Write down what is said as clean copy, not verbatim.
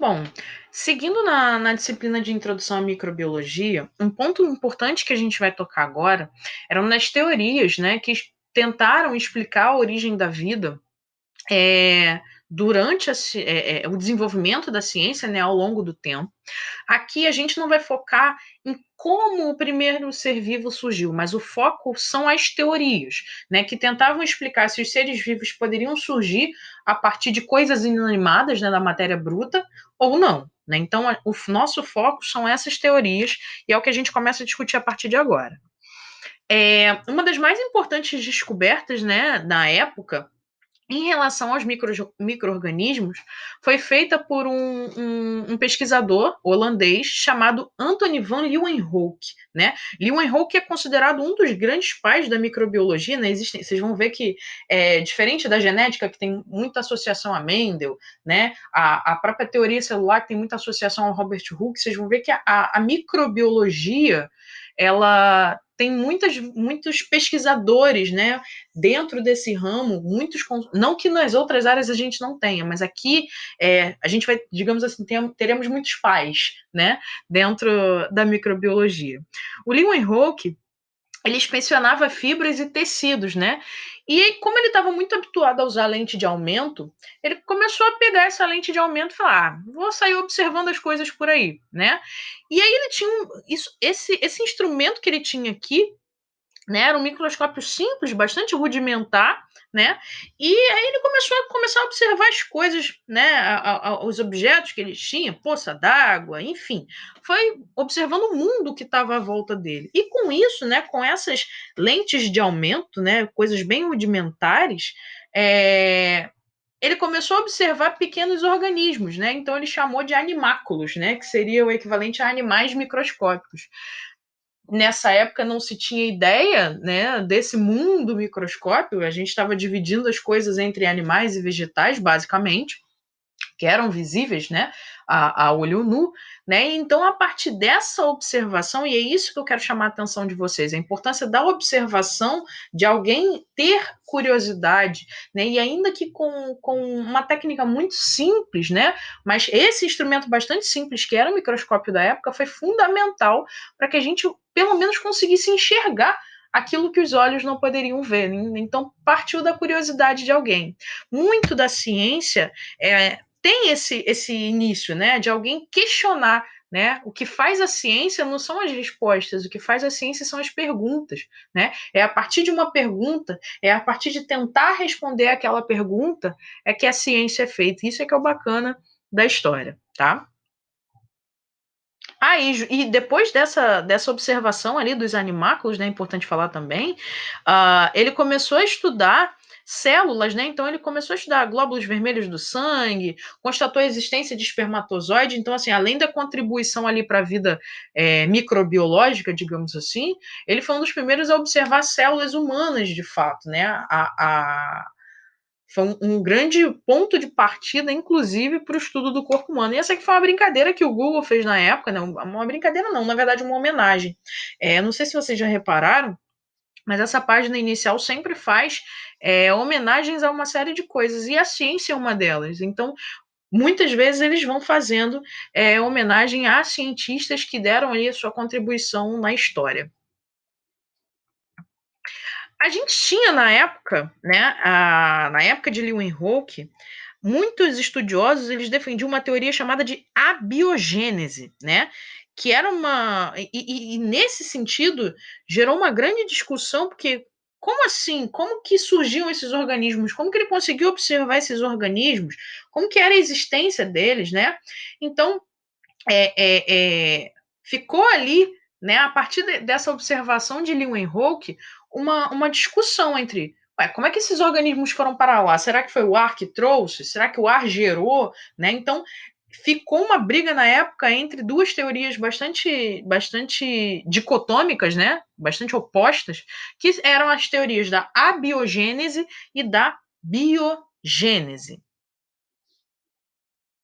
Bom, seguindo na disciplina de introdução à microbiologia, um ponto importante que a gente vai tocar agora eram nas teorias, né, que tentaram explicar a origem da vida durante o desenvolvimento da ciência, né, ao longo do tempo. Aqui a gente não vai focar em como o primeiro ser vivo surgiu, mas o foco são as teorias, né, que tentavam explicar se os seres vivos poderiam surgir a partir de coisas inanimadas, né, da matéria bruta, ou não. Né? Então, o nosso foco são essas teorias, e é o que a gente começa a discutir a partir de agora. Uma das mais importantes descobertas, né, na época em relação aos micro-organismos, foi feita por um pesquisador holandês chamado Anthony van Leeuwenhoek. Né? Leeuwenhoek é considerado um dos grandes pais da microbiologia. Né? Vocês vão ver que, diferente da genética, que tem muita associação a Mendel, né? a própria teoria celular, que tem muita associação ao Robert Hooke, vocês vão ver que a microbiologia ela tem muitos pesquisadores, né, dentro desse ramo, não que nas outras áreas a gente não tenha, mas aqui a gente vai, digamos assim, teremos muitos pais, né, dentro da microbiologia. O Leeuwenhoek, ele inspecionava fibras e tecidos, né? E aí, como ele estava muito habituado a usar lente de aumento, ele começou a pegar essa lente de aumento e falar: vou sair observando as coisas por aí, né? E aí ele tinha esse instrumento que ele tinha aqui, né? Era um microscópio simples, bastante rudimentar, né? E aí ele começou a observar as coisas, né? Os objetos que ele tinha, poça d'água, enfim, foi observando o mundo que estava à volta dele. E com isso, né? Com essas lentes de aumento, né? Coisas bem rudimentares, ele começou a observar pequenos organismos, né? Então ele chamou de animáculos, né? Que seria o equivalente a animais microscópicos. Nessa época não se tinha ideia, né, desse mundo microscópio, a gente estava dividindo as coisas entre animais e vegetais, basicamente, que eram visíveis, né, a olho nu, né? Então, a partir dessa observação, e é isso que eu quero chamar a atenção de vocês, a importância da observação, de alguém ter curiosidade, né? E ainda que com uma técnica muito simples, né? Mas esse instrumento bastante simples, que era o microscópio da época, foi fundamental para que a gente, pelo menos, conseguisse enxergar aquilo que os olhos não poderiam ver. Então, partiu da curiosidade de alguém. Muito da ciência tem esse início, né, de alguém questionar, né? O que faz a ciência não são as respostas, o que faz a ciência são as perguntas, né? É a partir de uma pergunta, é a partir de tentar responder aquela pergunta, é que a ciência é feita. Isso é que é o bacana da história, tá? E depois dessa observação ali dos animáculos, né, é importante falar também, ele começou a estudar células, né? Então ele começou a estudar glóbulos vermelhos do sangue, constatou a existência de espermatozoide. Então, assim, além da contribuição ali para a vida microbiológica, digamos assim, ele foi um dos primeiros a observar células humanas de fato, né? Foi um grande ponto de partida, inclusive, para o estudo do corpo humano. E essa aqui foi uma brincadeira que o Google fez na época, né? Uma brincadeira não, na verdade uma homenagem. Não sei se vocês já repararam, mas essa página inicial sempre faz homenagens a uma série de coisas, e a ciência é uma delas. Então, muitas vezes eles vão fazendo homenagem a cientistas que deram ali a sua contribuição na história. A gente tinha na época, né, na época de Leeuwenhoek, muitos estudiosos eles defendiam uma teoria chamada de abiogênese, né? Que era uma. E nesse sentido gerou uma grande discussão, porque como assim? Como que surgiam esses organismos? Como que ele conseguiu observar esses organismos? Como que era a existência deles, né? Então, é, é, é, ficou ali, né, a partir dessa observação de Leeuwenhoek, uma discussão entre como é que esses organismos foram para lá? Será que foi o ar que trouxe? Será que o ar gerou? Né? Então, ficou uma briga na época entre duas teorias bastante dicotômicas, né? Bastante opostas, que eram as teorias da abiogênese e da biogênese.